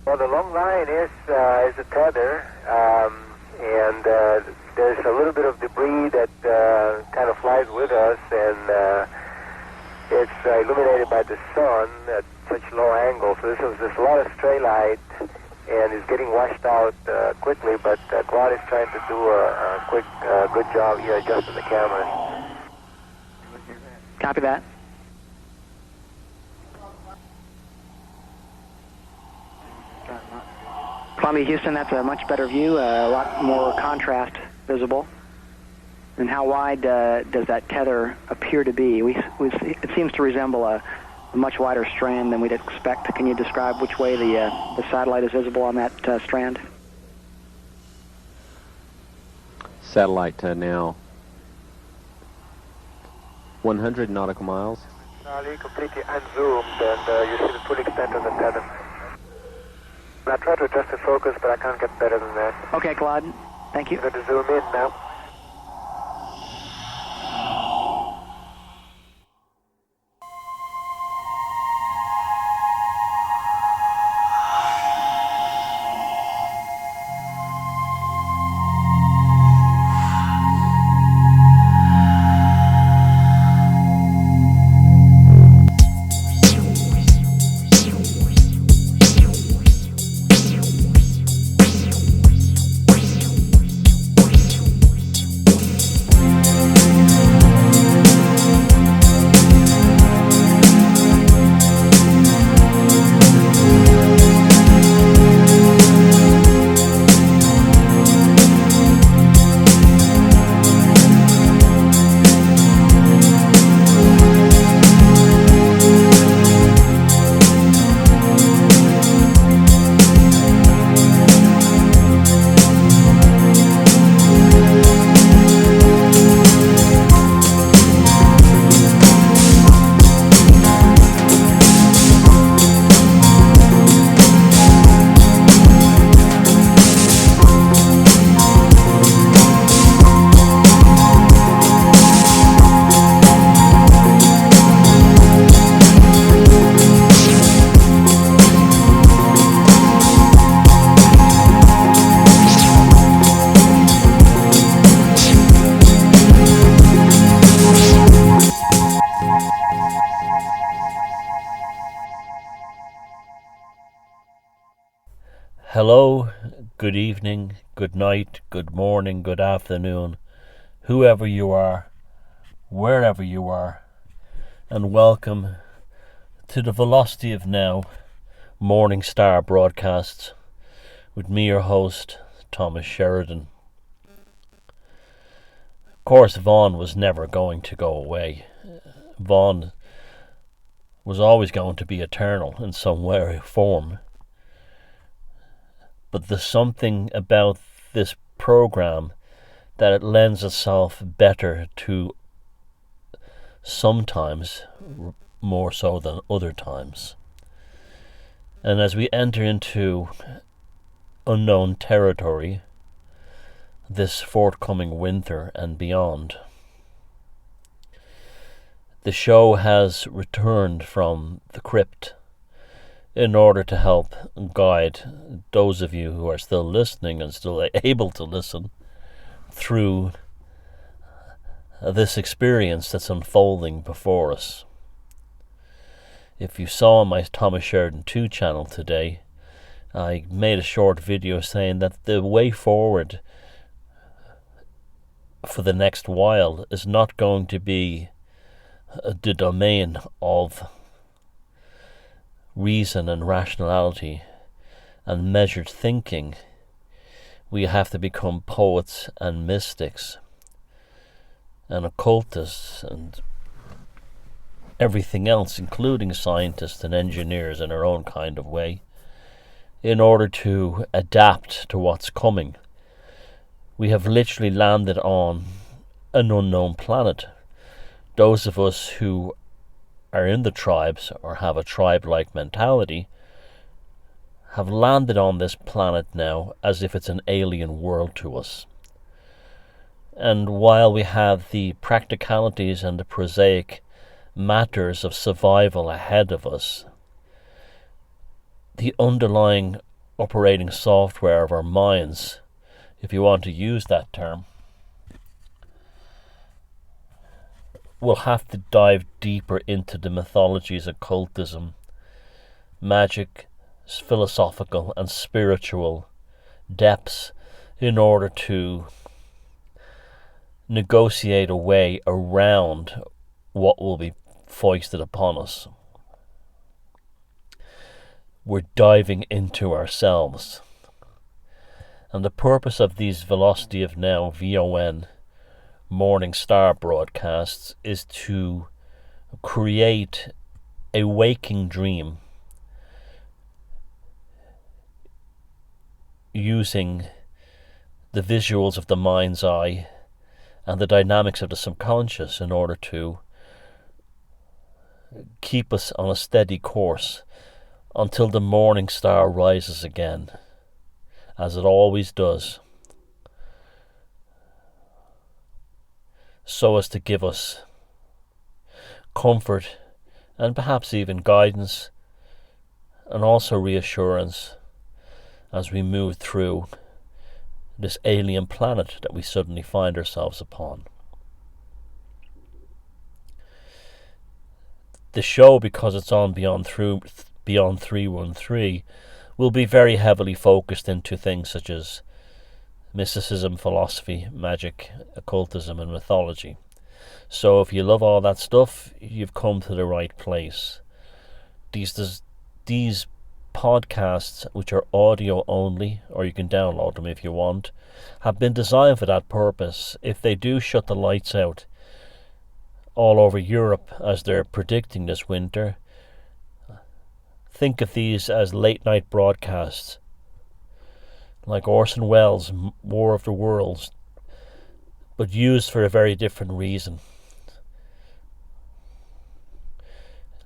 Well, the long line is a tether, and there's a little bit of debris that kind of flies with us, and it's illuminated by the sun at such low angle. So there's a lot of stray light, and it's getting washed out quickly. But Claude is trying to do a quick, good job here adjusting the cameras. Copy that. Columbia, Houston, that's a much better view, a lot more contrast visible. And how wide does that tether appear to be? It seems to resemble a much wider strand than we'd expect. Can you describe which way the satellite is visible on that strand? Satellite now 100 nautical miles. Charlie, completely unzoomed, and you see the full extent of the tether. I tried to adjust the focus, but I can't get better than that. Okay, Claude. Thank you. I'm going to zoom in now. Hello, good evening, good night, good morning, good afternoon, whoever you are, wherever you are, and welcome to the Velocity of Now Morning Star broadcasts with me, your host, Thomas Sheridan. Of course, Vaughn was never going to go away. Vaughn was always going to be eternal in some way or form. But there's something about this program that it lends itself better to sometimes, more so than other times. And as we enter into unknown territory this forthcoming winter and beyond, the show has returned from the crypt in order to help guide those of you who are still listening and still able to listen through this experience that's unfolding before us. If you saw my Thomas Sheridan 2 channel today, I made a short video saying that the way forward for the next while is not going to be the domain of reason and rationality and measured thinking. We have to become poets and mystics and occultists and everything else, including scientists and engineers in our own kind of way, in order to adapt to what's coming. We have literally landed on an unknown planet. Those of us who are in the tribes or have a tribe-like mentality have landed on this planet now as if it's an alien world to us. And while we have the practicalities and the prosaic matters of survival ahead of us, the underlying operating software of our minds, if you want to use that term, we'll have to dive deeper into the mythologies, occultism, magic, philosophical and spiritual depths in order to negotiate a way around what will be foisted upon us. We're diving into ourselves. And the purpose of these Velocity of Now, VON, Morning Star broadcasts is to create a waking dream using the visuals of the mind's eye and the dynamics of the subconscious in order to keep us on a steady course until the morning star rises again, as it always does, so as to give us comfort and perhaps even guidance and also reassurance as we move through this alien planet that we suddenly find ourselves upon. The show, because it's on Beyond 313, will be very heavily focused into things such as mysticism, philosophy, magic, occultism and mythology. So if you love all that stuff, you've come to the right place. These podcasts, which are audio only, or you can download them if you want, have been designed for that purpose. If they do shut the lights out all over Europe, as they're predicting this winter, think of these as late night broadcasts, like Orson Welles' War of the Worlds, but used for a very different reason.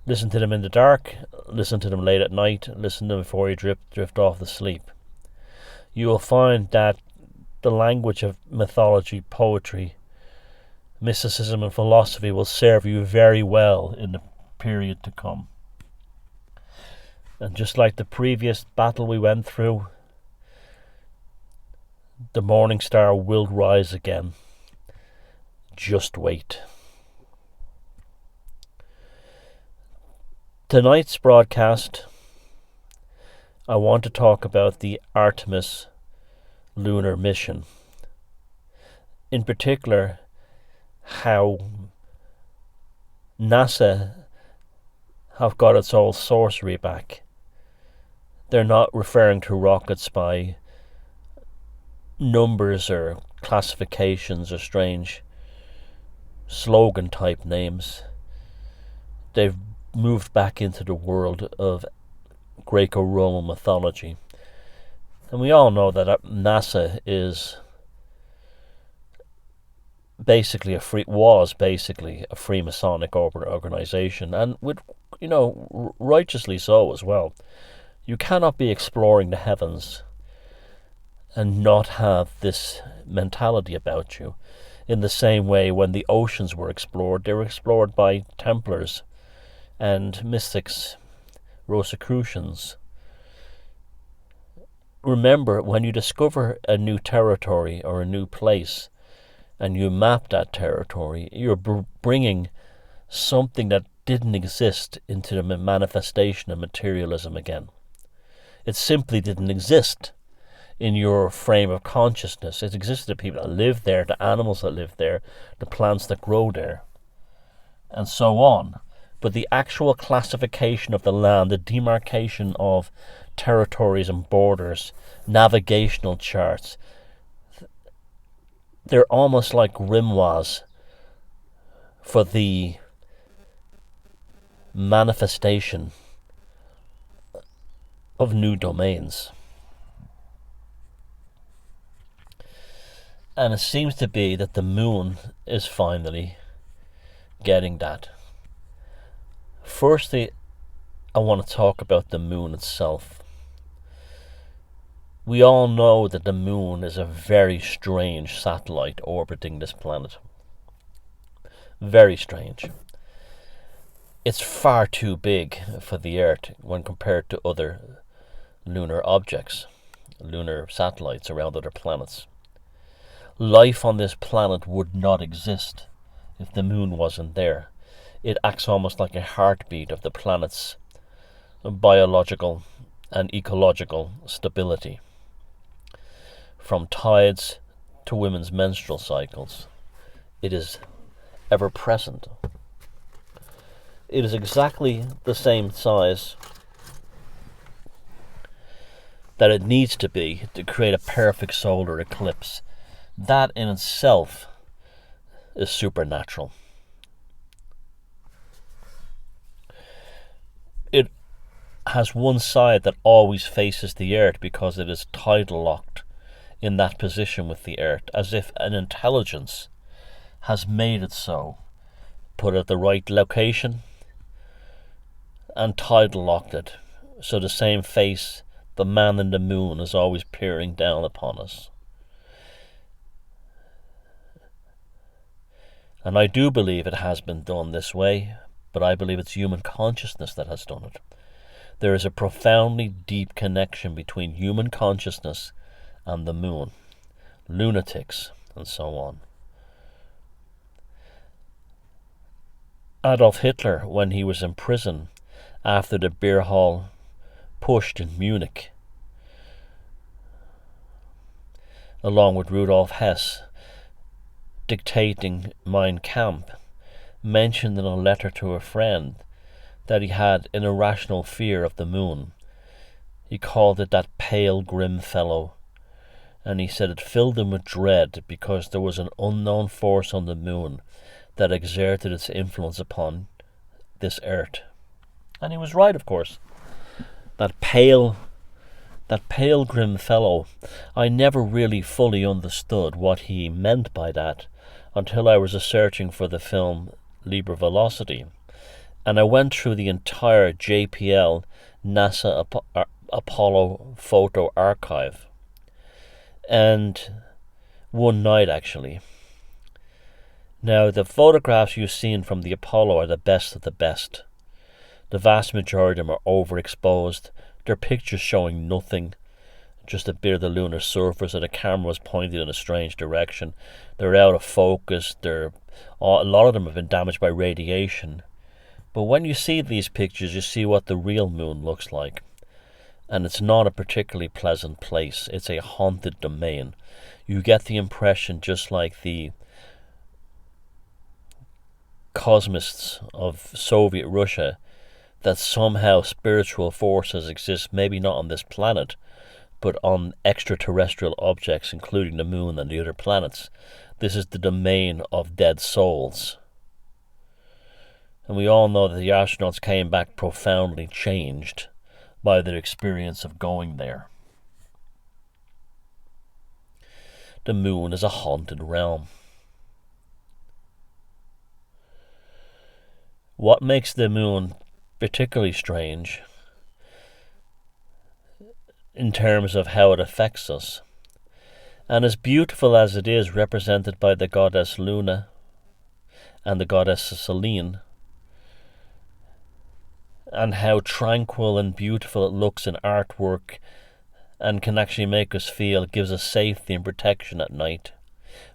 Listen to them in the dark, listen to them late at night, listen to them before you drift off to sleep. You will find that the language of mythology, poetry, mysticism and philosophy will serve you very well in the period to come. And just like the previous battle we went through, the morning star will rise again. Just wait. Tonight's broadcast, I want to talk about the Artemis lunar mission. In particular, how NASA have got its old sorcery back. They're not referring to rockets by numbers or classifications or strange slogan type names. They've moved back into the world of Greco-Roman mythology. And we all know that NASA is basically was basically a Freemasonic organization, and with, righteously so as well. You cannot be exploring the heavens and not have this mentality about you. In the same way, when the oceans were explored, they were explored by Templars and mystics, Rosicrucians. Remember, when you discover a new territory or a new place and you map that territory, you're bringing something that didn't exist into the manifestation of materialism again. It simply didn't exist in your frame of consciousness. It existed to people that live there, the animals that live there, the plants that grow there, and so on. But the actual classification of the land, the demarcation of territories and borders, navigational charts, they're almost like grimoires for the manifestation of new domains. And it seems to be that the moon is finally getting that. Firstly, I want to talk about the moon itself. We all know that the moon is a very strange satellite orbiting this planet. Very strange. It's far too big for the Earth when compared to other lunar objects, lunar satellites around other planets. Life on this planet would not exist if the moon wasn't there. It acts almost like a heartbeat of the planet's biological and ecological stability. From tides to women's menstrual cycles, it is ever present. It is exactly the same size that it needs to be to create a perfect solar eclipse. That in itself is supernatural. It has one side that always faces the earth because it is tidal locked in that position with the earth, as if an intelligence has made it so, put it at the right location and tidal locked it, so the same face, the man in the moon, is always peering down upon us. And I do believe it has been done this way, but I believe it's human consciousness that has done it. There is a profoundly deep connection between human consciousness and the moon, lunatics, and so on. Adolf Hitler, when he was in prison after the beer hall pushed in Munich, along with Rudolf Hess, dictating Mein Kampf, mentioned in a letter to a friend that he had an irrational fear of the moon. He called it that pale, grim fellow, and he said it filled him with dread because there was an unknown force on the moon that exerted its influence upon this earth. And he was right, of course. That pale, grim fellow, I never really fully understood what he meant by that until I was searching for the film Liber Velocity, and I went through the entire JPL NASA Apollo photo archive, and one night actually. Now, the photographs you've seen from the Apollo are the best of the best. The vast majority of them are overexposed. They're pictures showing nothing, just a bit of the lunar surface, and the camera was pointed in a strange direction. They're out of focus. A lot of them have been damaged by radiation. But when you see these pictures, you see what the real moon looks like. And it's not a particularly pleasant place. It's a haunted domain. You get the impression, just like the cosmists of Soviet Russia, that somehow spiritual forces exist, maybe not on this planet, but on extraterrestrial objects, including the moon and the other planets. This is the domain of dead souls. And we all know that the astronauts came back profoundly changed by their experience of going there. The moon is a haunted realm. What makes the moon particularly strange in terms of how it affects us, and as beautiful as it is represented by the goddess Luna and the goddess Selene, and how tranquil and beautiful it looks in artwork and can actually make us feel, it gives us safety and protection at night.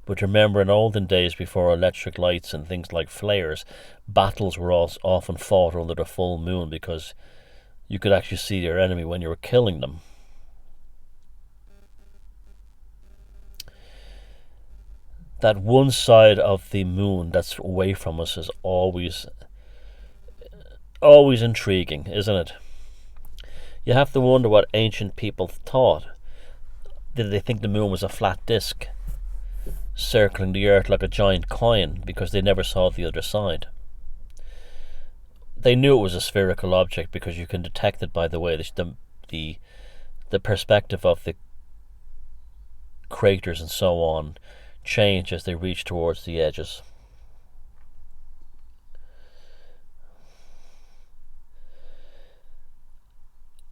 But remember, in olden days, before electric lights and things like flares, battles were often fought under the full moon because you could actually see your enemy when you were killing them. That one side of the moon that's away from us is always intriguing, isn't it? You have to wonder what ancient people thought. Did they think the moon was a flat disk circling the earth like a giant coin because they never saw the other side? They knew it was a spherical object because you can detect it by the way the perspective of the craters and so on change as they reach towards the edges.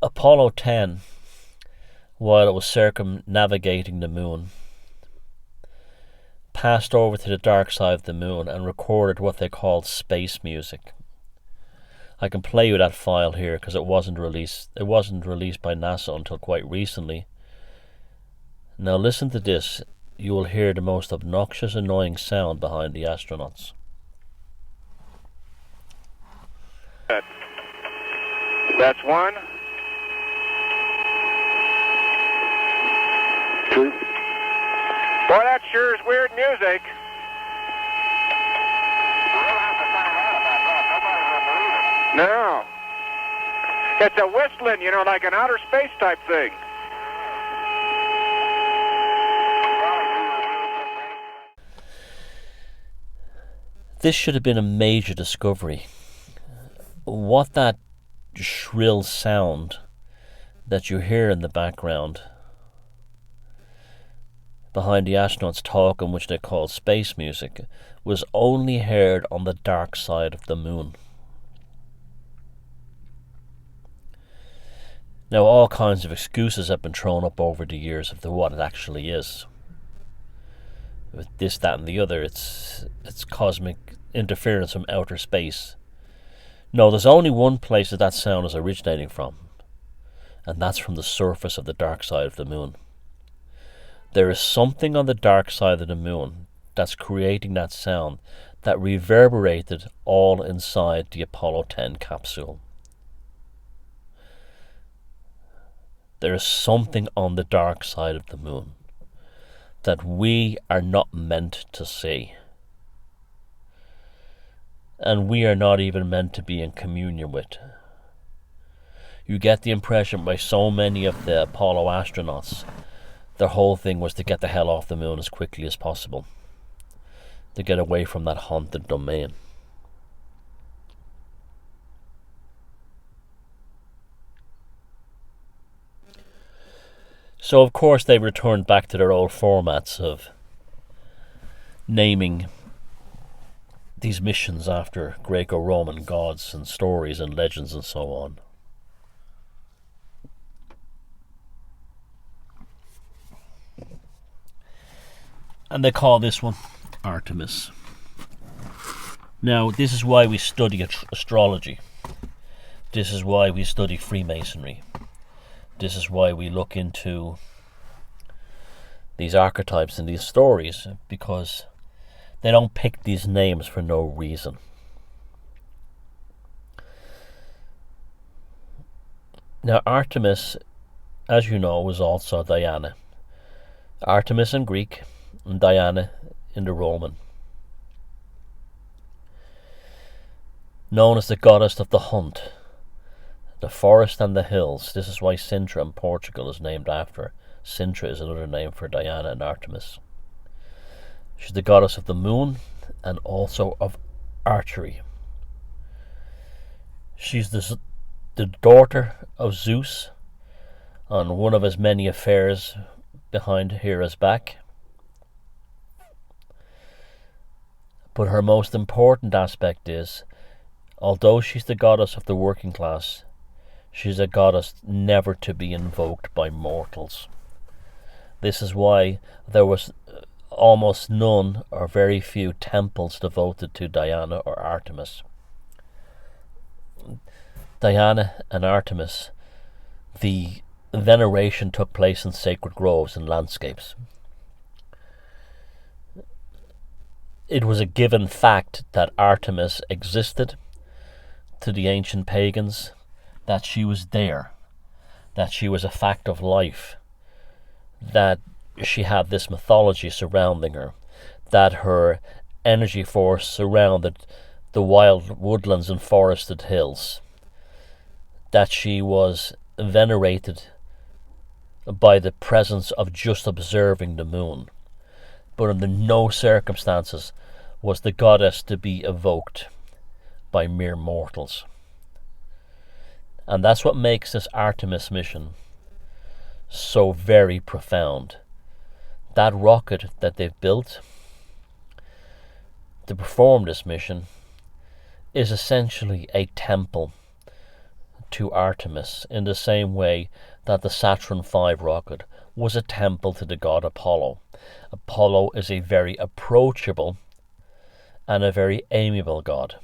Apollo 10, while it was circumnavigating the moon, passed over to the dark side of the moon and recorded what they called space music. I can play you that file here because it wasn't released. It wasn't released by NASA until quite recently. Now listen to this. You will hear the most obnoxious, annoying sound behind the astronauts. That's one. Two. Boy, that sure is weird music. No. It's a whistling, you know, like an outer space type thing. This should have been a major discovery. What that shrill sound that you hear in the background behind the astronauts talking, which they call space music, was only heard on the dark side of the moon. Now all kinds of excuses have been thrown up over the years of what it actually is. With this, that and the other, it's cosmic interference from outer space. No, there's only one place that sound is originating from, and that's from the surface of the dark side of the moon. There is something on the dark side of the moon that's creating that sound that reverberated all inside the Apollo 10 capsule. There is something on the dark side of the moon that we are not meant to see. And we are not even meant to be in communion with. You get the impression by so many of the Apollo astronauts, their whole thing was to get the hell off the moon as quickly as possible, to get away from that haunted domain. So of course they returned back to their old formats of naming these missions after Greco-Roman gods and stories and legends and so on. And they call this one Artemis. Now, this is why we study astrology. This is why we study Freemasonry. This is why we look into these archetypes and these stories, because they don't pick these names for no reason. Now, Artemis, as you know, was also Diana. Artemis in Greek and Diana in the Roman. Known as the goddess of the hunt, the forest and the hills. This is why Sintra in Portugal is named after her. Sintra is another name for Diana and Artemis. She's the goddess of the moon and also of archery. She's the daughter of Zeus on one of his many affairs behind Hera's back. But her most important aspect is, although she's the goddess of the working class, she's a goddess never to be invoked by mortals. This is why there was almost none or very few temples devoted to Diana or Artemis. Diana and Artemis, the veneration took place in sacred groves and landscapes. It was a given fact that Artemis existed to the ancient pagans, that she was there, that she was a fact of life, that she had this mythology surrounding her, that her energy force surrounded the wild woodlands and forested hills, that she was venerated by the presence of just observing the moon. But under no circumstances was the goddess to be evoked by mere mortals. And that's what makes this Artemis mission so very profound. That rocket that they've built to perform this mission is essentially a temple to Artemis, in the same way that the Saturn V rocket was a temple to the god Apollo. Apollo is a very approachable and a very amiable god.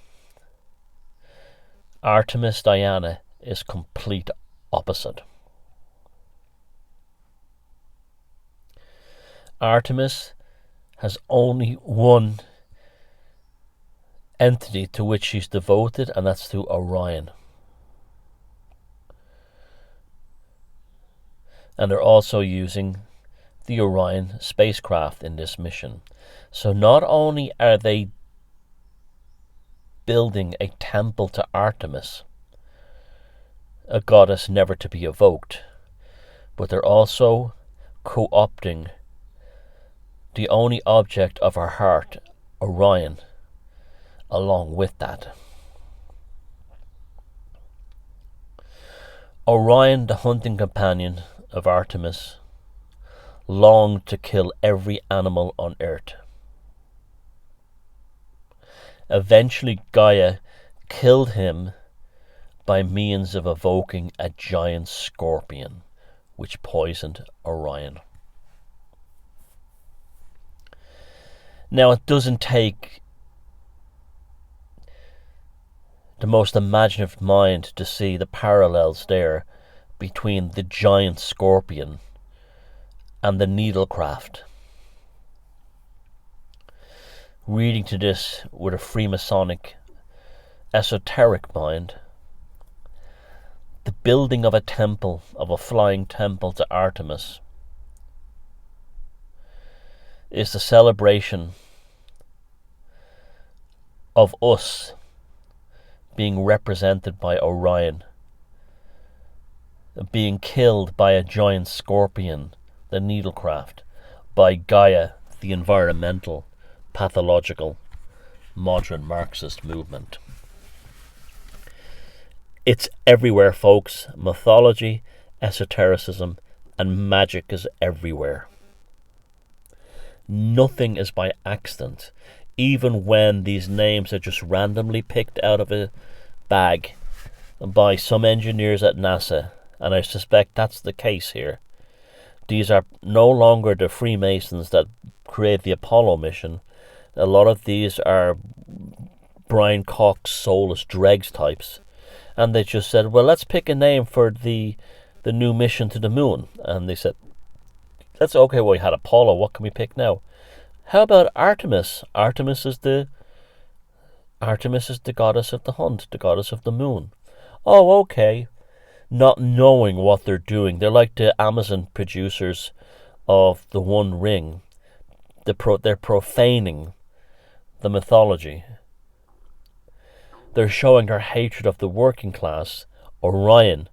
Artemis Diana is complete opposite. Artemis has only one entity to which she's devoted, and that's to Orion. And they're also using the Orion spacecraft in this mission. So not only are they building a temple to Artemis, a goddess never to be evoked, but they're also co-opting the only object of her heart, Orion, along with that. Orion, the hunting companion of Artemis, longed to kill every animal on Earth. Eventually Gaia killed him by means of evoking a giant scorpion, which poisoned Orion. Now, it doesn't take the most imaginative mind to see the parallels there between the giant scorpion and the needlecraft. Reading to this with a Freemasonic, esoteric mind, the building of a temple, of a flying temple to Artemis, is the celebration of us being represented by Orion, being killed by a giant scorpion, the needlecraft, by Gaia, the environmental, pathological, modern Marxist movement. It's everywhere, folks. Mythology, esotericism, and magic is everywhere. Nothing is by accident, even when these names are just randomly picked out of a bag by some engineers at NASA, and I suspect that's the case here. These are no longer the Freemasons that created the Apollo mission. A lot of these are Brian Cox, soulless dregs types, and they just said, well, let's pick a name for the new mission to the moon. And they said, that's okay, well, we had Apollo, what can we pick now? How about Artemis? Artemis is the goddess of the hunt, the goddess of the moon. Oh, okay. Not knowing what they're doing. They're like the Amazon producers of The One Ring. They're profaning the mythology. They're showing their hatred of the working class, Orion.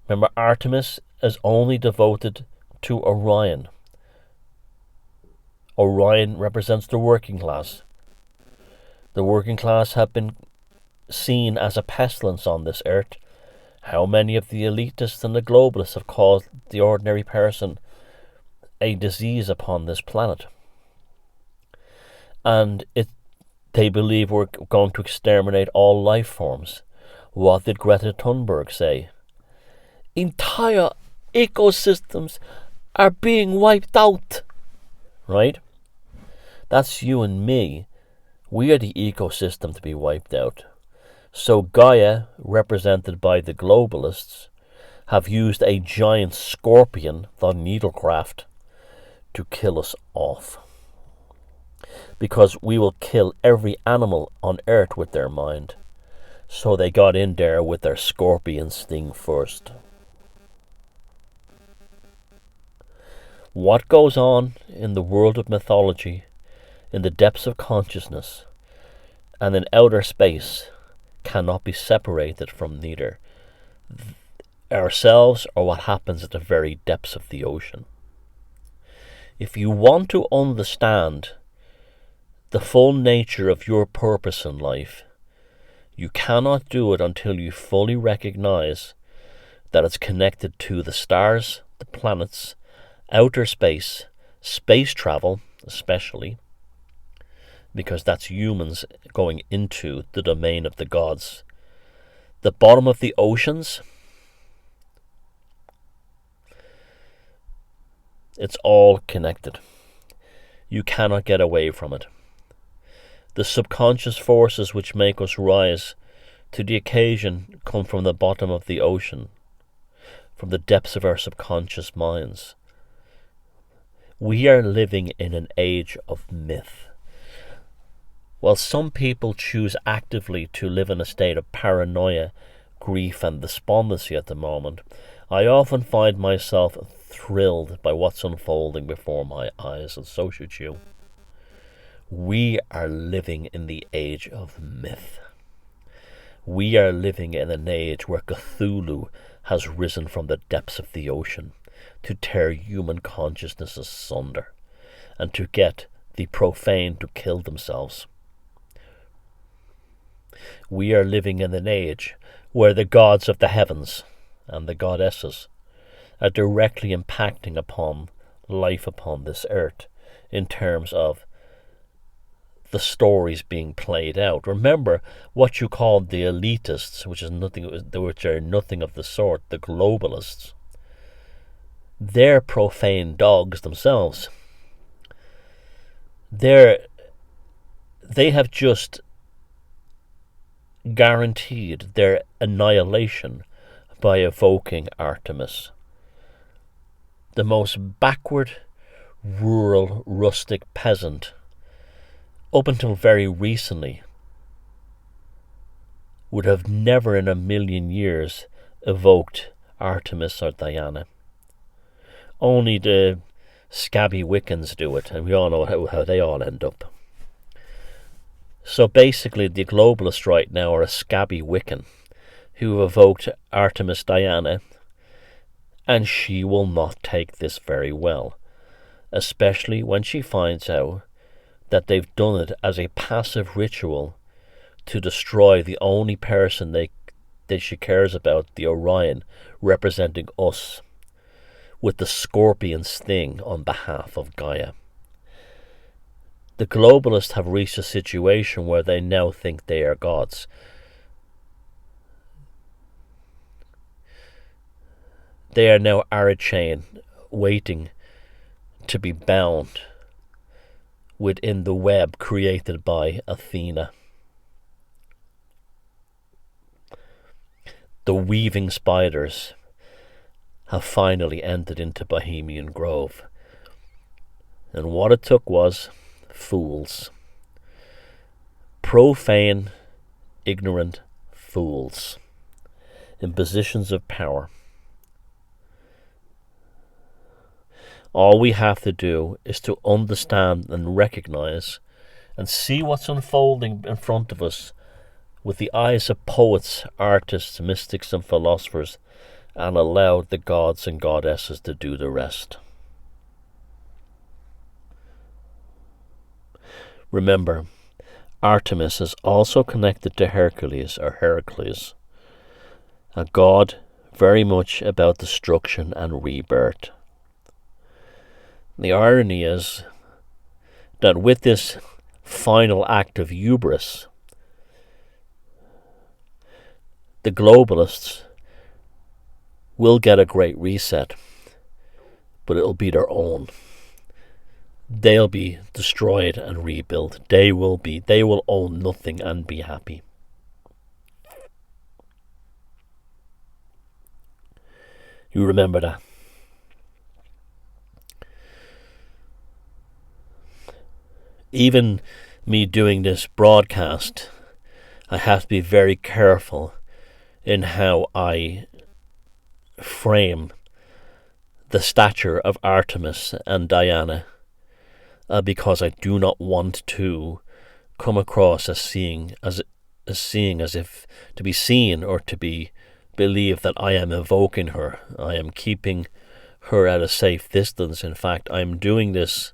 Remember, Artemis is only devoted to Orion. Orion represents the working class. The working class have been seen as a pestilence on this earth. How many of the elitists and the globalists have caused the ordinary person a disease upon this planet? And they believe we're going to exterminate all life forms. What did Greta Thunberg say? Entire ecosystems are being wiped out. Right? That's you and me. We are the ecosystem to be wiped out. So Gaia, represented by the globalists, have used a giant scorpion, the needlecraft, to kill us off. Because we will kill every animal on Earth with their mind. So they got in there with their scorpion sting first. What goes on in the world of mythology, in the depths of consciousness, and in outer space cannot be separated from neither ourselves or what happens at the very depths of the ocean. If you want to understand the full nature of your purpose in life, you cannot do it until you fully recognize that it's connected to the stars, the planets, outer space, space travel especially, because that's humans going into the domain of the gods. The bottom of the oceans, it's all connected. You cannot get away from it. The subconscious forces which make us rise to the occasion come from the bottom of the ocean, from the depths of our subconscious minds. We are living in an age of myth. While some people choose actively to live in a state of paranoia, grief and despondency at the moment, I often find myself thrilled by what's unfolding before my eyes, and so should you. We are living in the age of myth. We are living in an age where Cthulhu has risen from the depths of the ocean to tear human consciousness asunder and to get the profane to kill themselves. We are living in an age where the gods of the heavens and the goddesses are directly impacting upon life upon this earth in terms of the stories being played out. Remember what you called the elitists, which are nothing of the sort, the globalists. They're profane dogs themselves. They have just guaranteed their annihilation by evoking Artemis, the most backward, rural, rustic peasant, up until very recently, would have never in a million years evoked Artemis or Diana. Only the scabby Wiccans do it, and we all know how they all end up. So basically the globalists right now are a scabby Wiccan who have evoked Artemis Diana, and she will not take this very well, especially when she finds out that they've done it as a passive ritual to destroy the only person that she cares about, the Orion, representing us, with the scorpion sting on behalf of Gaia. The globalists have reached a situation where they now think they are gods. They are now Arachain, waiting to be bound within the web created by Athena. The weaving spiders have finally entered into Bohemian Grove, and what it took was fools. Profane, ignorant fools in positions of power. All we have to do is to understand and recognize and see what's unfolding in front of us with the eyes of poets, artists, mystics and philosophers, and allow the gods and goddesses to do the rest. Remember, Artemis is also connected to Hercules, a god very much about destruction and rebirth. The irony is that with this final act of hubris, the globalists will get a great reset, but it'll be their own. They'll be destroyed and rebuilt. They will own nothing and be happy. You remember that. Even me doing this broadcast, I have to be very careful in how I frame the stature of Artemis and Diana, because I do not want to come across as seeing as if to be seen or to be believed that I am evoking her. I am keeping her at a safe distance. In fact, I am doing this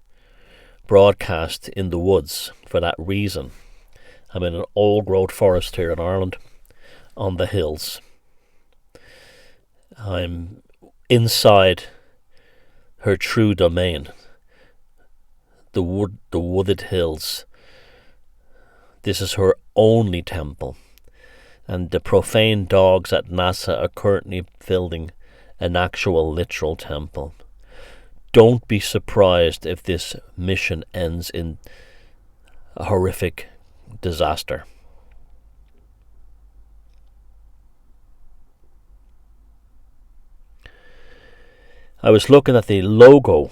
broadcast in the woods for that reason. I'm in an old growth forest here in Ireland, on the hills. I'm inside her true domain, the wooded hills. This is her only temple, and the profane dogs at NASA are currently building an actual literal temple. Don't be surprised if this mission ends in a horrific disaster. I was looking at the logo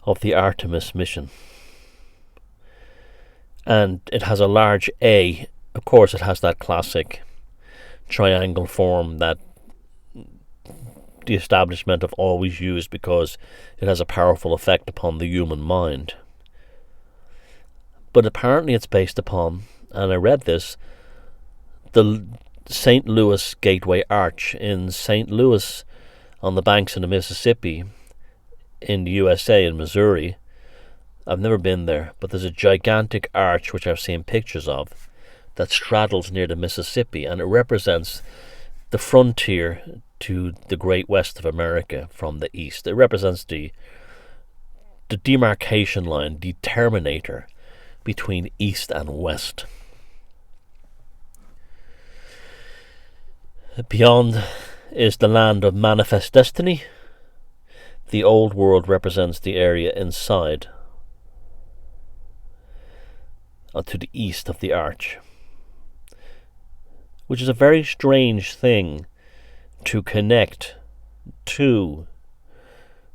of the Artemis mission, and it has a large A. Of course, it has that classic triangle form that the establishment have always used because it has a powerful effect upon the human mind. But apparently it's based upon, and I read this, the St. Louis Gateway Arch in St. Louis on the banks of the Mississippi in the USA, in Missouri. I've never been there, but there's a gigantic arch which I've seen pictures of that straddles near the Mississippi, and it represents the frontier to the great west of America from the east. It represents the demarcation line, the terminator between east and west. Beyond is the land of manifest destiny. The old world represents the area inside, to the east of the arch, which is a very strange thing to connect to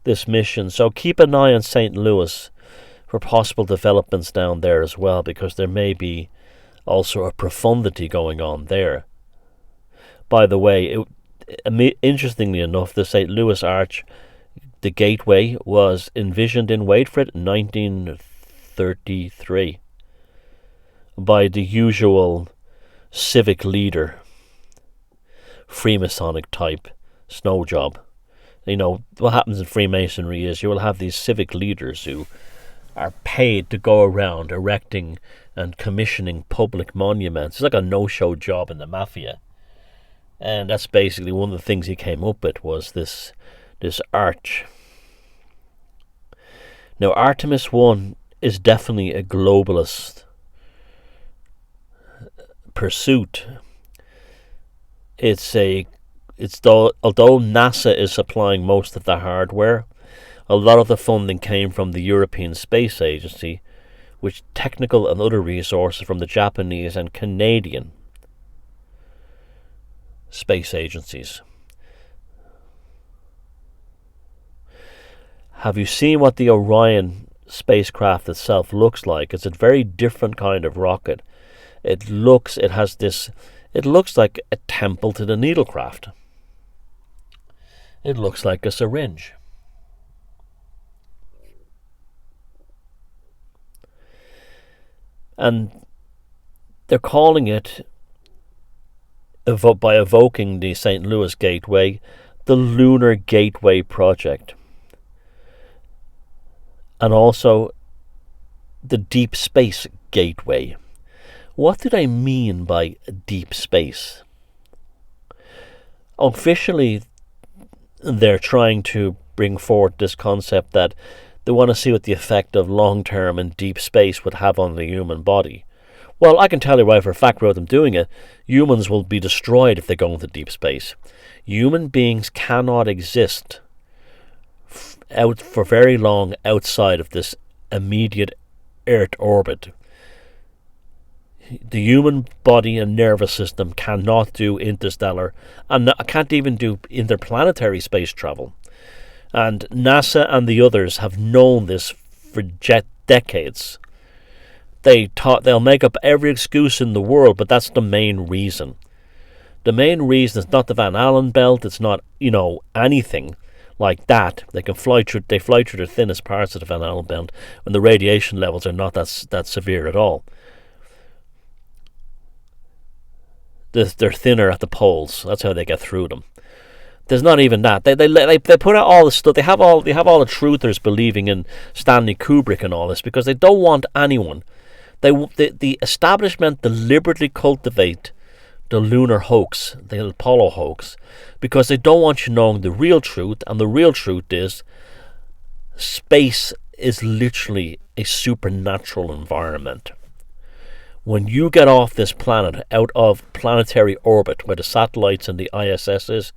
this mission. So keep an eye on St. Louis for possible developments down there as well, because there may be also a profundity going on there. By the way, interestingly enough, the St. Louis Arch, the gateway, was envisioned in, wait for it, 1933 by the usual civic leader, Freemasonic type, snow job. You know, what happens in Freemasonry is you will have these civic leaders who are paid to go around erecting and commissioning public monuments. It's like a no-show job in the mafia. And that's basically one of the things he came up with, was this arch. Now, Artemis 1 is definitely a globalist pursuit. Although NASA is supplying most of the hardware, a lot of the funding came from the European Space Agency, with technical and other resources from the Japanese and Canadian space agencies. Have you seen what the Orion spacecraft itself looks like? It's a very different kind of rocket. It looks like a temple to the needlecraft. It looks like a syringe. And they're calling it, by evoking the St. Louis Gateway, the Lunar Gateway Project. And also the Deep Space Gateway. What did I mean by deep space? Officially, they're trying to bring forward this concept that they want to see what the effect of long-term and deep space would have on the human body. Well, I can tell you right for a fact, without them doing it, humans will be destroyed if they go into deep space. Human beings cannot exist out for very long outside of this immediate Earth orbit. The human body and nervous system cannot do interstellar, and can't even do interplanetary space travel. And NASA and the others have known this for decades. They'll make up every excuse in the world, but that's the main reason. The main reason is not the Van Allen belt. It's not, anything like that. They fly through the thinnest parts of the Van Allen belt, and the radiation levels are not that severe at all. They're thinner at the poles. That's how they get through them. There's not even that. They put out all the stuff. They have all the truthers believing in Stanley Kubrick and all this because they don't want anyone. The establishment deliberately cultivate the lunar hoax, the Apollo hoax, because they don't want you knowing the real truth. And the real truth is, space is literally a supernatural environment. When you get off this planet, out of planetary orbit, where the satellites and the ISS is,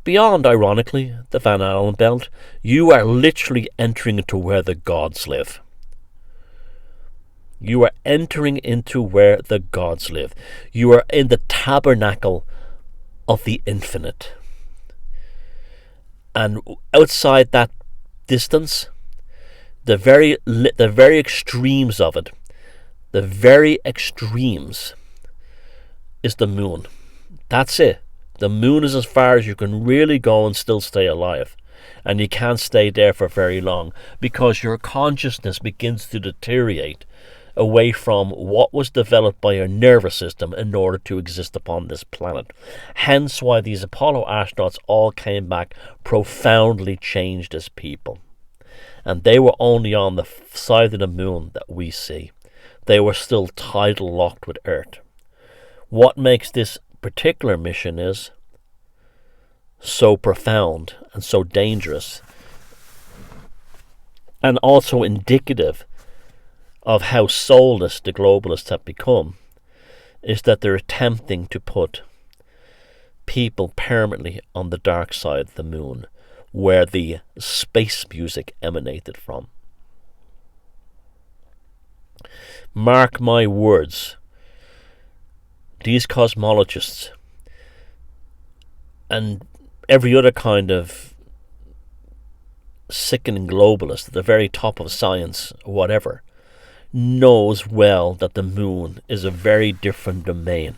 beyond, ironically, the Van Allen belt, you are literally entering into where the gods live. You are entering into where the gods live. You are in the tabernacle of the infinite. And outside that distance, the very extremes of it, the very extremes, is the moon. That's it. The moon is as far as you can really go and still stay alive. And you can't stay there for very long, because your consciousness begins to deteriorate away from what was developed by your nervous system in order to exist upon this planet. Hence why these Apollo astronauts all came back profoundly changed as people. And they were only on the side of the moon that we see. They were still tidal locked with Earth. What makes this particular mission is so profound and so dangerous, and also indicative of how soulless the globalists have become, is that they're attempting to put people permanently on the dark side of the moon, where the space music emanated from. Mark my words, these cosmologists and every other kind of sickening globalist at the very top of science, whatever, knows well that the moon is a very different domain.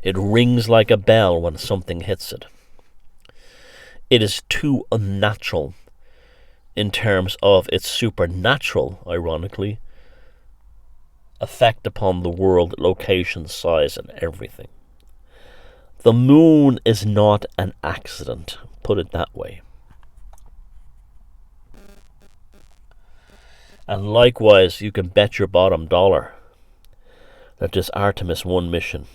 It rings like a bell when something hits it. It is too unnatural in terms of its supernatural, ironically, effect upon the world, location, size, and everything. The moon is not an accident, put it that way. And likewise, you can bet your bottom dollar that this Artemis 1 mission,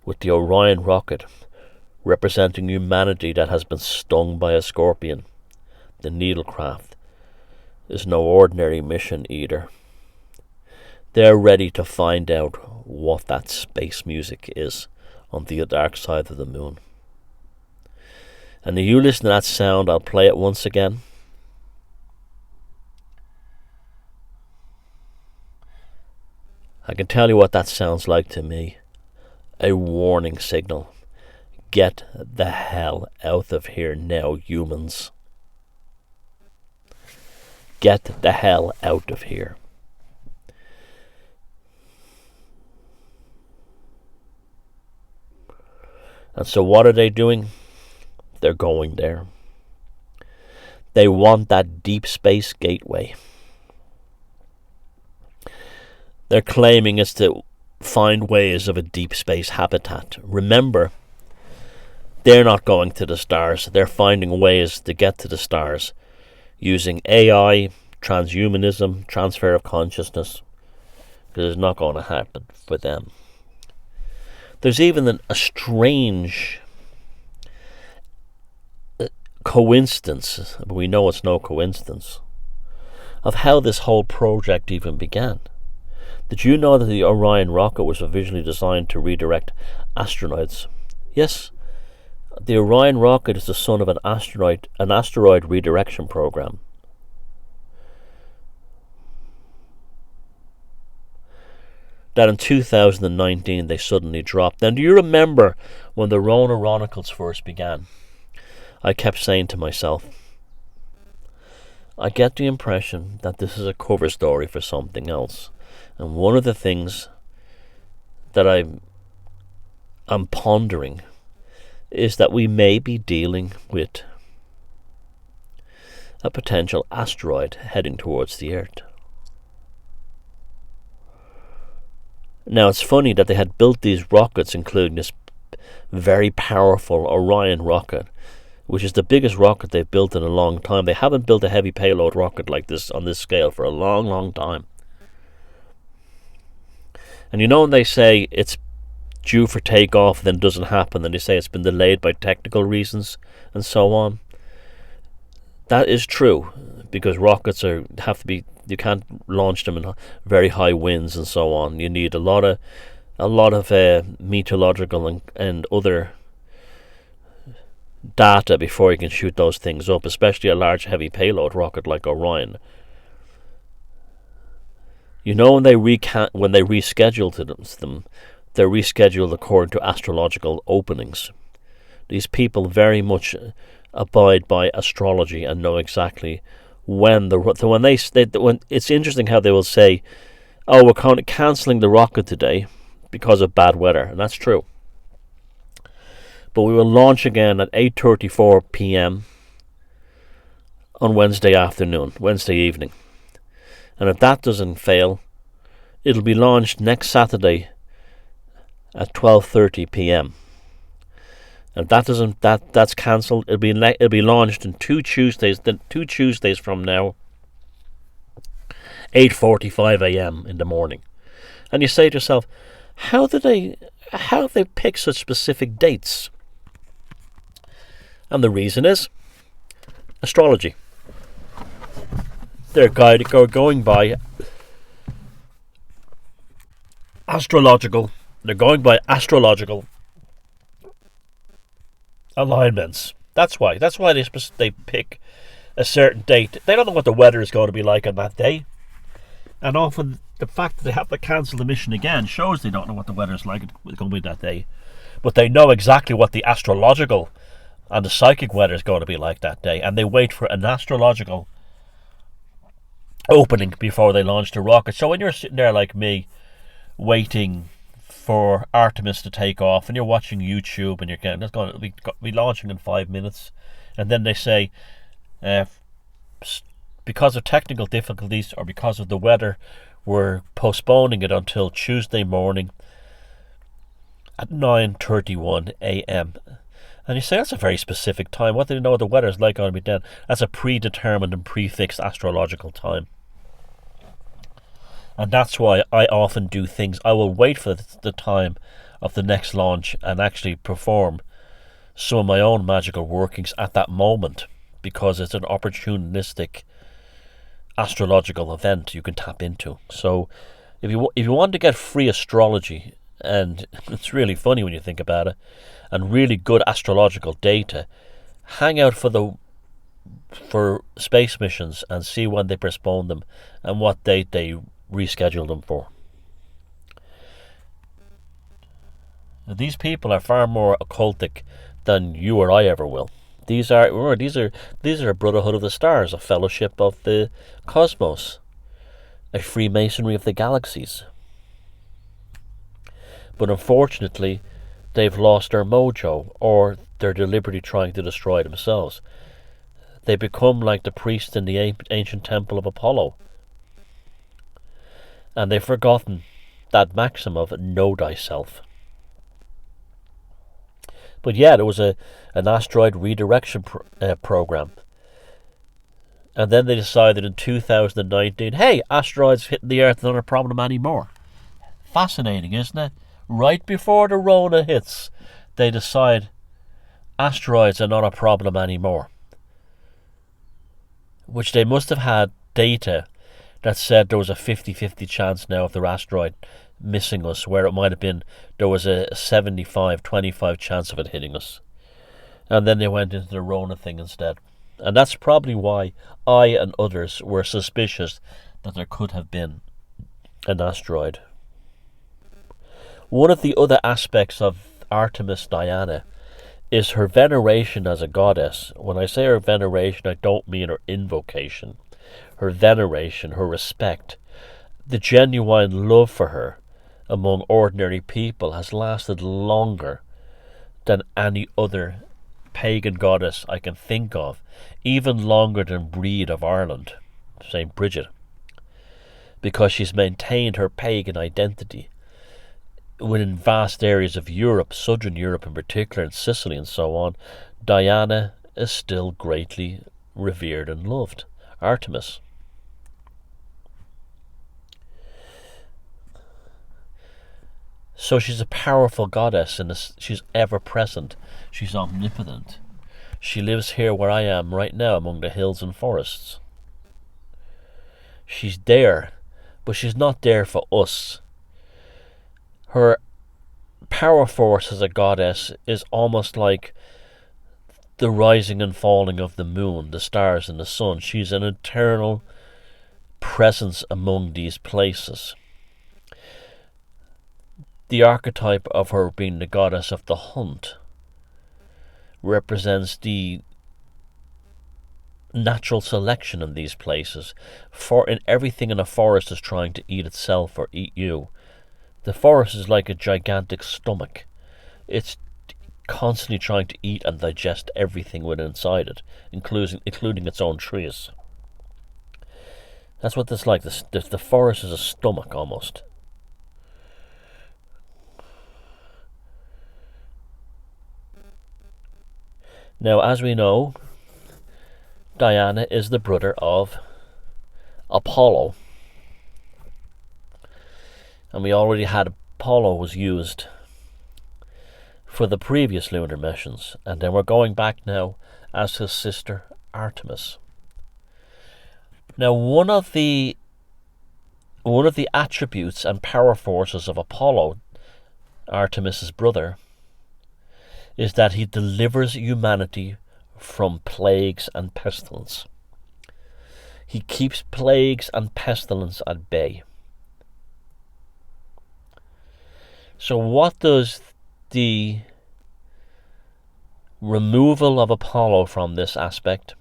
with the Orion Rocket representing humanity that has been stung by a scorpion, the needlecraft, is no ordinary mission either. They're ready to find out what that space music is on the dark side of the moon. And if you listen to that sound, I'll play it once again. I can tell you what that sounds like to me. A warning signal. Get the hell out of here now, humans. Get the hell out of here. And so what are they doing? They're going there. They want that deep space gateway. They're claiming it's to find ways of a deep space habitat. Remember, they're not going to the stars. They're finding ways to get to the stars using AI, transhumanism, transfer of consciousness, because it's not going to happen for them. There's even a strange coincidence, but we know it's no coincidence, of how this whole project even began. Did you know that the Orion Rocket was originally designed to redirect astronauts? Yes, the Orion Rocket is the son of an asteroid redirection program. That in 2019 they suddenly dropped. Now, do you remember when the Rona Chronicles first began? I kept saying to myself, I get the impression that this is a cover story for something else. And one of the things that I'm pondering is that we may be dealing with a potential asteroid heading towards the Earth. Now, it's funny that they had built these rockets, including this very powerful Orion rocket, which is the biggest rocket they've built in a long time. They haven't built a heavy payload rocket like this on this scale for a long, long time. And you know when they say it's due for takeoff, then doesn't happen, and they say it's been delayed by technical reasons and so on? That is true, because rockets have to be, you can't launch them in very high winds and so on. You need a lot of meteorological and other data before you can shoot those things up, especially a large heavy payload rocket like Orion. You know, when they reschedule them, they're rescheduled according to astrological openings. These people very much abide by astrology and know exactly when when it's interesting how they will say, "Oh, we're kind of cancelling the rocket today because of bad weather," and that's true. But we will launch again at 8:34 p.m. on Wednesday evening, and if that doesn't fail, it'll be launched next Saturday at 12:30 p.m. And if that's cancelled, it'll be launched in 2 Tuesdays. Then 2 Tuesdays from now, 8:45 a.m. in the morning. And you say to yourself, how have they picked such specific dates? And the reason is astrology. They're going by astrological. They're going by astrological alignments. That's why they pick a certain date. They don't know what the weather is going to be like on that day, and often the fact that they have to cancel the mission again shows they don't know what the weather is like going to be that day. But they know exactly what the astrological and the psychic weather is going to be like that day, and they wait for an astrological opening before they launch the rocket. So when you're sitting there like me, waiting for Artemis to take off, and you're watching YouTube, and you're getting, it's going to be launching in 5 minutes, and then they say, because of technical difficulties or because of the weather, we're postponing it until Tuesday morning at 9:31 a.m. And you say, that's a very specific time. What do they know what the weather's like going to be then? That's a predetermined and prefixed astrological time. And that's why I often do things. I will wait for the time of the next launch and actually perform some of my own magical workings at that moment, because it's an opportunistic astrological event you can tap into. So if you want to get free astrology, and it's really funny when you think about it, and really good astrological data, hang out for space missions and see when they postpone them and what date they reschedule them for. These people are far more occultic than you or I ever will. These are a brotherhood of the stars, a fellowship of the cosmos, a freemasonry of the galaxies. But unfortunately, they've lost their mojo, or they're deliberately trying to destroy themselves. They become like the priests in the ancient temple of Apollo. And they've forgotten that maxim of know thyself. But yeah, there was an asteroid redirection program. And then they decided in 2019, hey, asteroids hitting the Earth are not a problem anymore. Fascinating, isn't it? Right before the Rona hits, they decide asteroids are not a problem anymore. Which they must have had data that said there was a 50-50 chance now of their asteroid missing us, where it might have been there was a 75-25 chance of it hitting us. And then they went into the Rona thing instead. And that's probably why I and others were suspicious that there could have been an asteroid. One of the other aspects of Artemis Diana is her veneration as a goddess. When I say her veneration, I don't mean her invocation. Her veneration, her respect, the genuine love for her among ordinary people has lasted longer than any other pagan goddess I can think of, even longer than Brede of Ireland, St. Bridget, because she's maintained her pagan identity within vast areas of Europe, southern Europe in particular, and Sicily and so on. Diana is still greatly revered and loved. Artemis. So she's a powerful goddess, and she's ever present. She's omnipotent. She lives here where I am right now among the hills and forests. She's there, but she's not there for us. Her power force as a goddess is almost like the rising and falling of the moon, the stars and the sun. She's an eternal presence among these places. The archetype of her being the goddess of the hunt represents the natural selection in these places. Everything in a forest is trying to eat itself or eat you. The forest is like a gigantic stomach. It's constantly trying to eat and digest everything within inside it, including its own trees. That's what this like. The forest is a stomach almost. Now, as we know, Diana is the brother of Apollo. And we already had Apollo was used for the previous lunar missions. And then we're going back now as his sister Artemis. Now, one of the attributes and power forces of Apollo, Artemis's brother, is that he delivers humanity from plagues and pestilence. He keeps plagues and pestilence at bay. So what does the removal of Apollo from this aspect,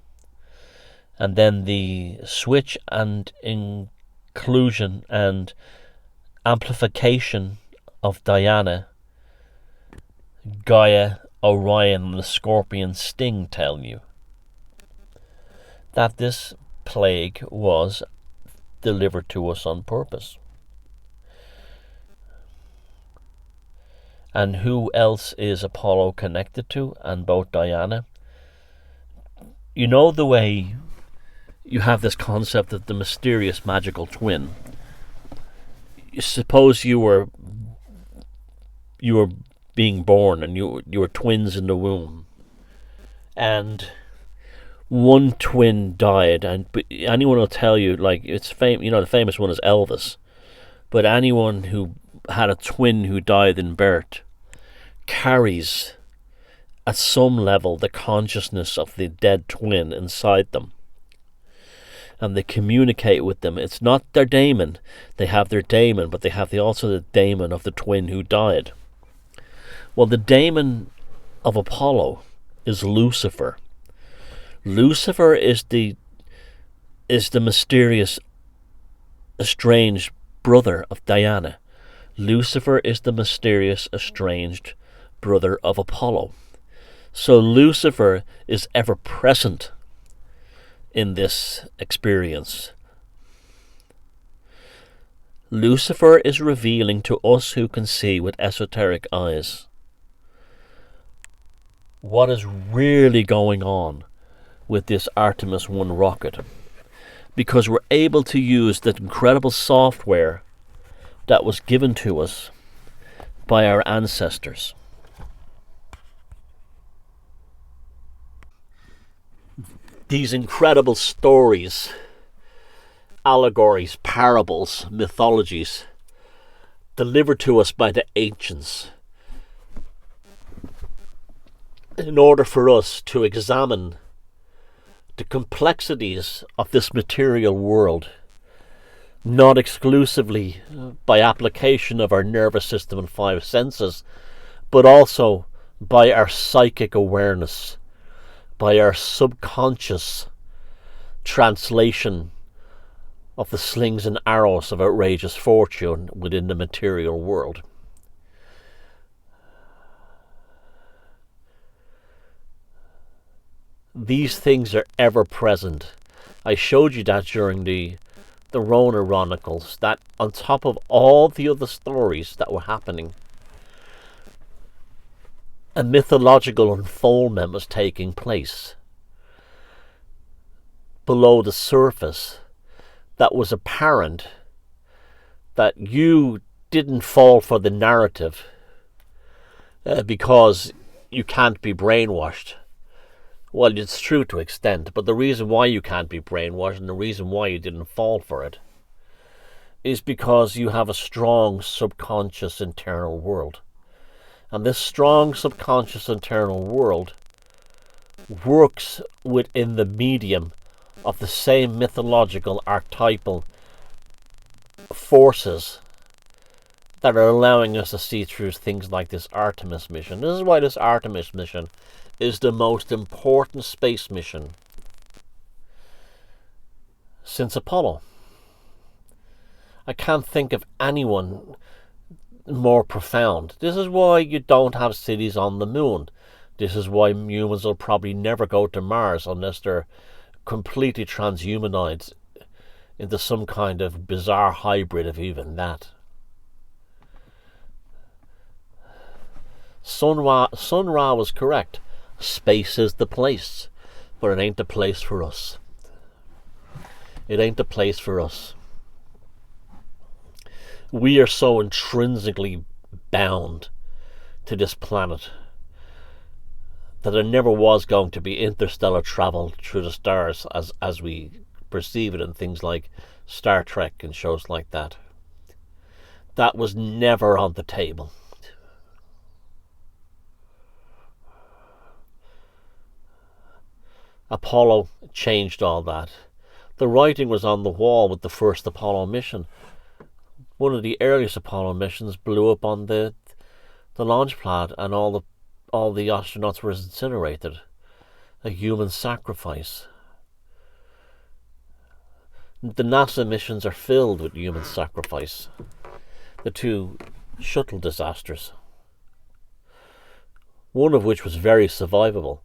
and then the switch and inclusion and amplification of Diana, Gaia, Orion and the Scorpion sting tell you? That this plague was delivered to us on purpose. And who else is Apollo connected to, and both Diana? You know the way you have this concept of the mysterious magical twin. Suppose you were being born and you were twins in the womb, and one twin died, but anyone will tell you, like, it's the famous one is Elvis, but anyone who had a twin who died in birth carries at some level the consciousness of the dead twin inside them, and they communicate with them. It's not their daemon. They have their daemon, but they have also the daemon of the twin who died. Well, the daemon of Apollo is Lucifer. Lucifer is the mysterious, estranged brother of Diana. Lucifer is the mysterious, estranged brother of Apollo. So Lucifer is ever present in this experience. Lucifer is revealing to us who can see with esoteric eyes what is really going on with this Artemis 1 rocket, because we're able to use that incredible software that was given to us by our ancestors. These incredible stories, allegories, parables, mythologies, delivered to us by the ancients, in order for us to examine the complexities of this material world, not exclusively by application of our nervous system and 5 senses, but also by our psychic awareness, by our subconscious translation of the slings and arrows of outrageous fortune within the material world. These things are ever present. I showed you that during the Rona Chronicles, that on top of all the other stories that were happening, a mythological unfoldment was taking place below the surface that was apparent, that you didn't fall for the narrative because you can't be brainwashed. Well, it's true to an extent, but the reason why you can't be brainwashed and the reason why you didn't fall for it is because you have a strong subconscious internal world. And this strong subconscious internal world works within the medium of the same mythological archetypal forces that are allowing us to see through things like this Artemis mission. This is why this Artemis mission is the most important space mission since Apollo. I can't think of anyone more profound. This is why you don't have cities on the moon. This is why humans will probably never go to Mars unless they're completely transhumanized into some kind of bizarre hybrid of even that. Sun Ra was correct. Space is the place, but it ain't the place for us. It ain't the place for us. We are so intrinsically bound to this planet that there never was going to be interstellar travel through the stars as we perceive it in things like Star Trek and shows like that. That was never on the table. Apollo changed all that. The writing was on the wall with the first Apollo mission. One of the earliest Apollo missions blew up on the launch pad, and all the astronauts were incinerated. A human sacrifice. The NASA missions are filled with human sacrifice. The two shuttle disasters. One of which was very survivable.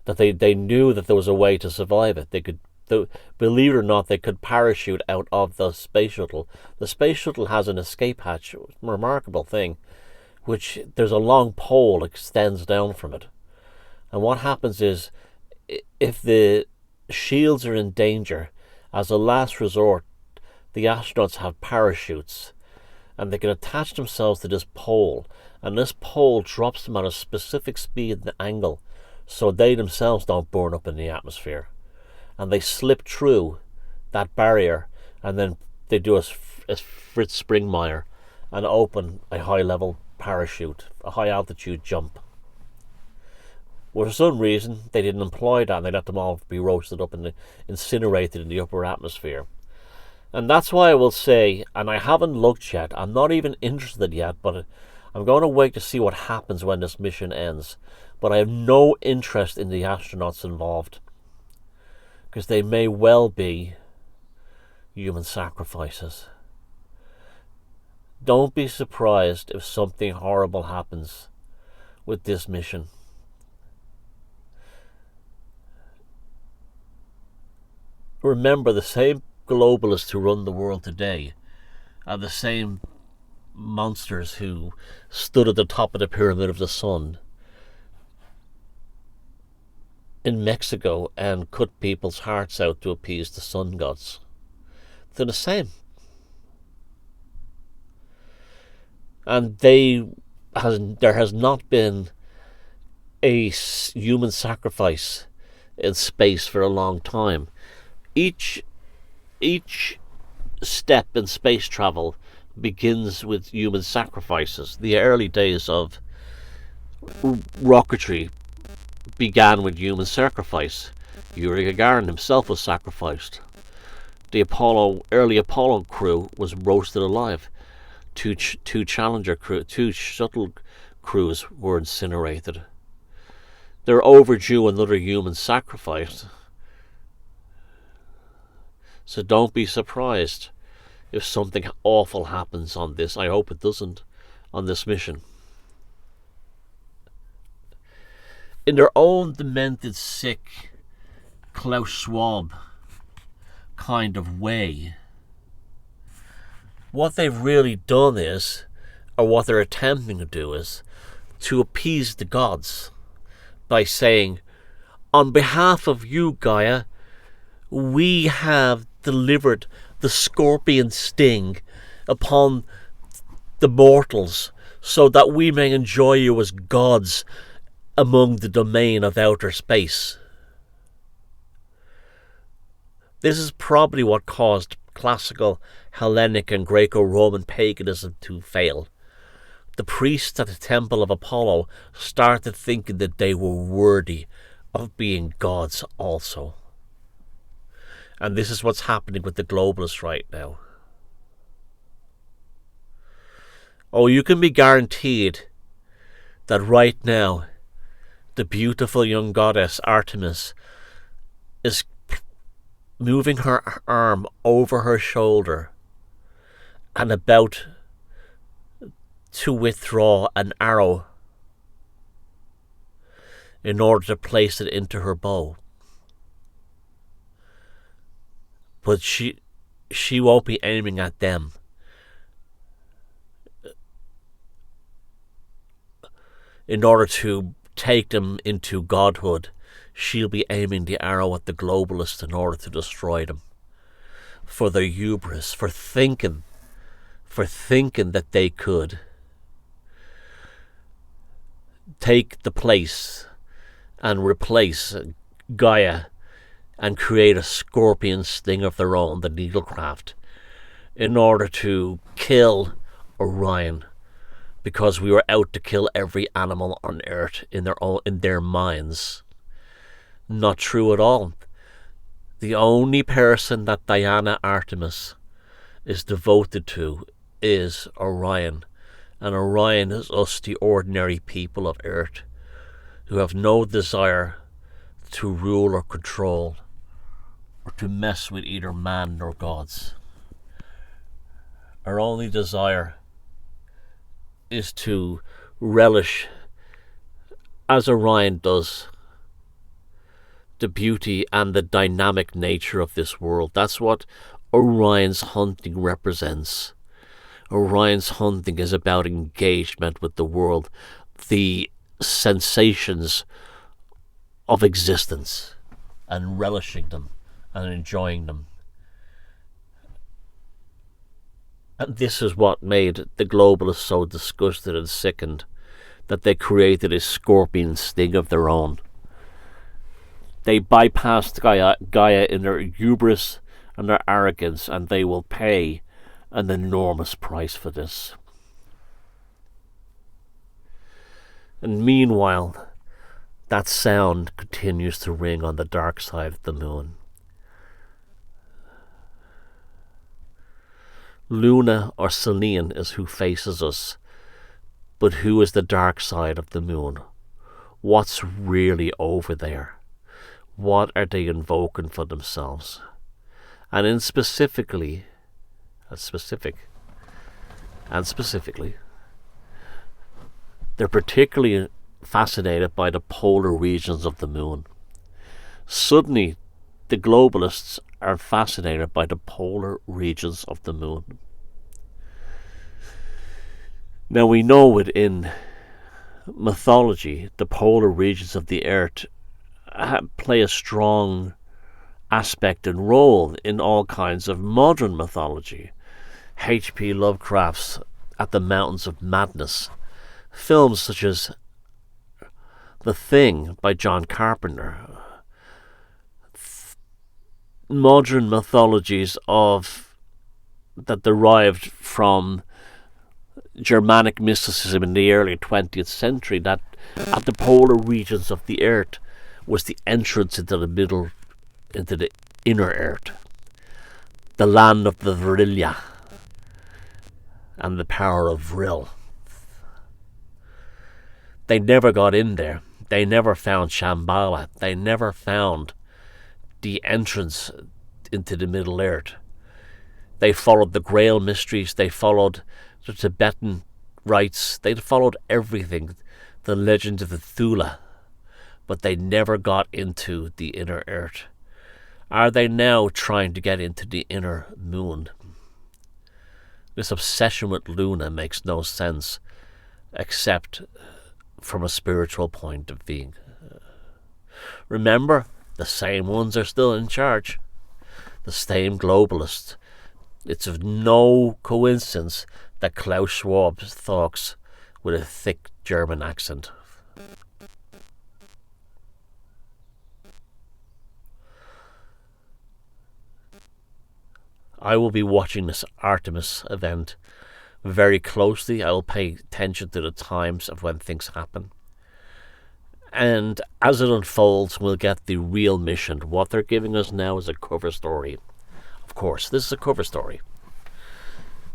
That they knew that there was a way to survive it. They could, believe it or not, they could parachute out of the space shuttle. The space shuttle has an escape hatch, a remarkable thing, which there's a long pole that extends down from it. And what happens is, if the shields are in danger, as a last resort, the astronauts have parachutes, and they can attach themselves to this pole, and this pole drops them at a specific speed and angle, so they themselves don't burn up in the atmosphere. And they slip through that barrier, and then they do a Fritz Springmeier and open a high-level parachute, a high-altitude jump. Well, for some reason, they didn't employ that, and they let them all be roasted up and incinerated in the upper atmosphere. And that's why I will say, and I haven't looked yet, I'm not even interested yet, but I'm going to wait to see what happens when this mission ends. But I have no interest in the astronauts involved, because they may well be human sacrifices. Don't be surprised if something horrible happens with this mission. Remember, the same globalists who run the world today are the same monsters who stood at the top of the pyramid of the sun in Mexico and cut people's hearts out to appease the sun gods. They're the same. And there has not been a human sacrifice in space for a long time. Each step in space travel begins with human sacrifices. The early days of rocketry began with human sacrifice. Yuri Gagarin himself was sacrificed. The early Apollo crew was roasted alive. Two shuttle crews were incinerated. They're overdue another human sacrifice. So don't be surprised if something awful happens on this. I hope it doesn't, on this mission. In their own demented, sick, Klaus Schwab kind of way, what they've really done is, or what they're attempting to do is, to appease the gods by saying, on behalf of you, Gaia, we have delivered the scorpion sting upon the mortals so that we may enjoy you as gods among the domain of outer space. This is probably what caused classical Hellenic and Greco-Roman paganism to fail. The priests at the temple of Apollo started thinking that they were worthy of being gods also. And this is what's happening with the globalists right now. Oh, you can be guaranteed that right now the beautiful young goddess Artemis is moving her arm over her shoulder and about to withdraw an arrow in order to place it into her bow. But she won't be aiming at them. In order to take them into godhood, she'll be aiming the arrow at the globalists in order to destroy them. For their hubris, for thinking that they could take the place and replace Gaia and create a scorpion sting of their own, the needlecraft, in order to kill Orion, because we were out to kill every animal on Earth in their minds. Not true at all. The only person that Diana Artemis is devoted to is Orion, and Orion is us, the ordinary people of Earth, who have no desire to rule or control or to mess with either man nor gods. Our only desire is to relish, as Orion does, the beauty and the dynamic nature of this world. That's what Orion's hunting represents. Orion's hunting is about engagement with the world, the sensations of existence, and relishing them and enjoying them. And this is what made the globalists so disgusted and sickened that they created a scorpion sting of their own. They bypassed Gaia in their hubris and their arrogance, and they will pay an enormous price for this. And meanwhile, that sound continues to ring on the dark side of the moon. Luna or Selene is who faces us, but who is the dark side of the moon? What's really over there? What are they invoking for themselves? And in specifically, they're particularly fascinated by the polar regions of the moon. Suddenly, the globalists are fascinated by the polar regions of the moon. Now we know within mythology, the polar regions of the Earth play a strong aspect and role in all kinds of modern mythology. H.P. Lovecraft's At the Mountains of Madness, films such as The Thing by John Carpenter, modern mythologies that derived from Germanic mysticism in the early 20th century, that at the polar regions of the Earth was the entrance into the inner Earth, the land of the Vrilia and the power of Vril. They never got in there. They never found Shambhala. They never found the entrance into the Middle Earth. They followed the Grail mysteries. They followed the Tibetan rites. They followed everything, the legend of the Thula, but they never got into the inner Earth. Are they now trying to get into the inner moon? This obsession with Luna makes no sense, except from a spiritual point of view. Remember, the same ones are still in charge. The same globalists. It's of no coincidence that Klaus Schwab talks with a thick German accent. I will be watching this Artemis event very closely. I will pay attention to the times of when things happen. And as it unfolds, we'll get the real mission. What they're giving us now is a cover story. Of course, this is a cover story.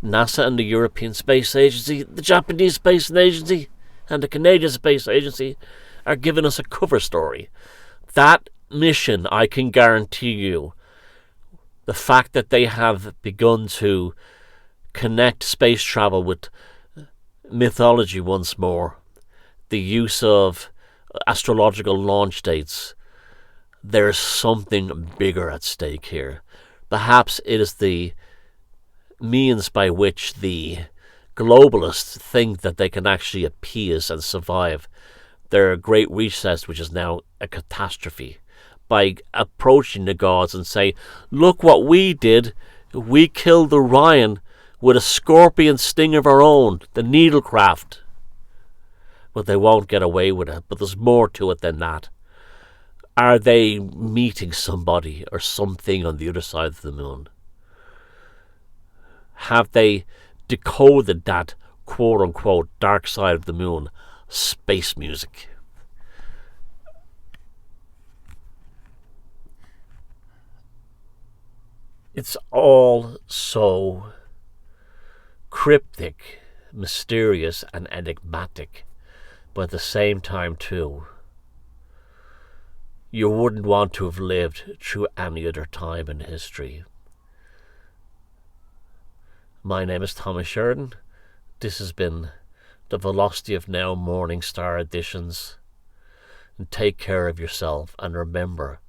NASA and the European Space Agency, the Japanese Space Agency, and the Canadian Space Agency are giving us a cover story. That mission, I can guarantee you, the fact that they have begun to connect space travel with mythology once more, the use of astrological launch dates, there's something bigger at stake here. Perhaps it is the means by which the globalists think that they can actually appease and survive their great reset, which is now a catastrophe, by approaching the gods and say, look what we did. We killed Orion with a scorpion sting of our own, the needlecraft. But they won't get away with it. But there's more to it than that. Are they meeting somebody or something on the other side of the moon? Have they decoded that quote-unquote dark side of the moon space music? It's all so cryptic, mysterious, and enigmatic, but at the same time too, you wouldn't want to have lived through any other time in history. My name is Thomas Sheridan. This has been the Velocity of Now Morning Star editions. And take care of yourself, and remember,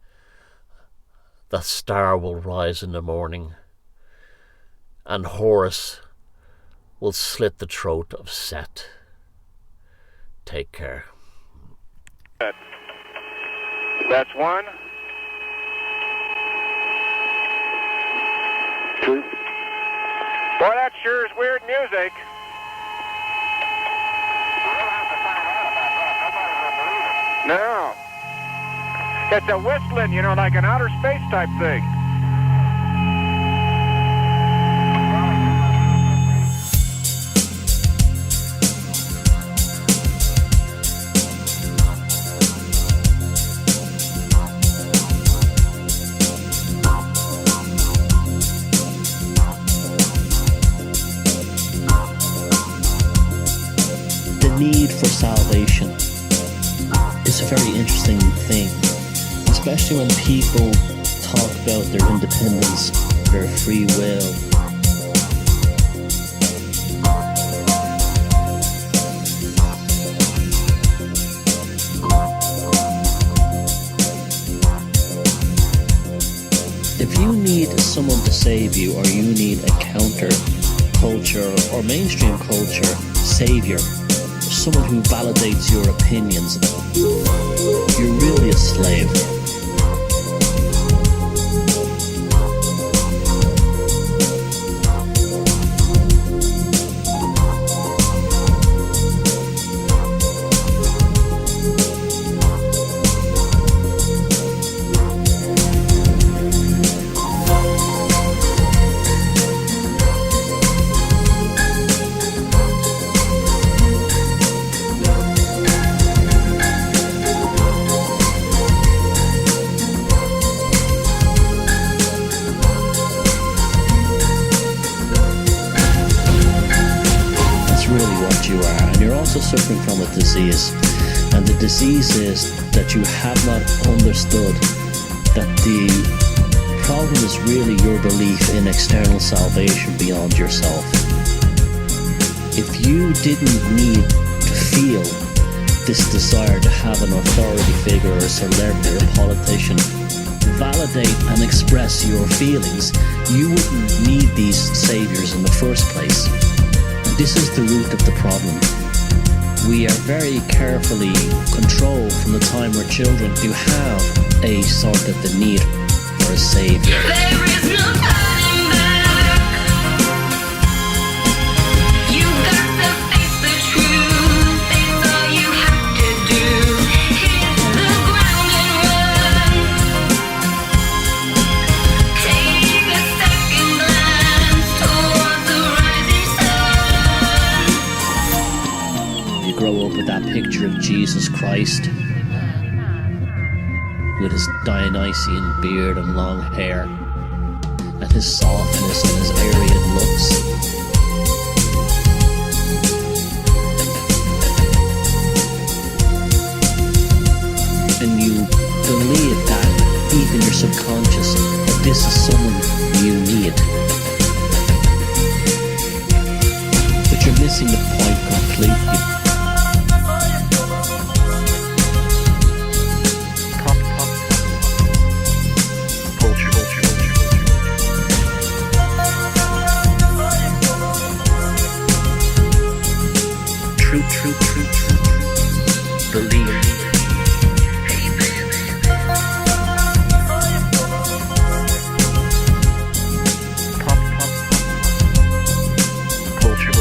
that star will rise in the morning, and Horus will slit the throat of Set. Take care. That's one. Two. Boy, that sure is weird music. No. It's a whistling, you know, like an outer space type thing. The need for salvation is a very interesting thing, especially when people talk about their independence, their free will. If you need someone to save you, or you need a counter culture or mainstream culture savior, someone who validates your opinions, you're really a slave. Suffering from a disease, and the disease is that you have not understood that the problem is really your belief in external salvation beyond yourself. If you didn't need to feel this desire to have an authority figure or a celebrity or a politician validate and express your feelings, you wouldn't need these saviors in the first place. And this is the root of the problem. We are very carefully controlled from the time we're children to have a sort of the need for a savior. There is no turning back. You got to face the truth. It's all you have to do. Hit the ground and run. Take a second glance towards the rising sun. You grow up with that picture of Jesus Christ with his Dionysian beard and long hair, and his softness and his Aryan looks. And you believe that, deep in your subconscious, that this is someone you need. But you're missing the point completely. True. Believe. Pop. Culture.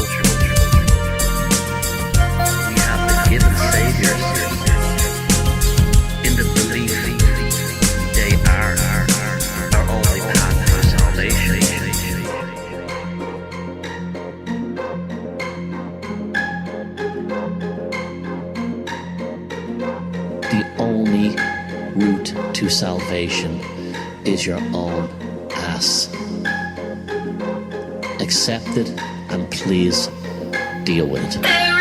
We have been given saviors in the belief they are our only path to salvation. The only route to salvation is your own ass. Accept it and please deal with it.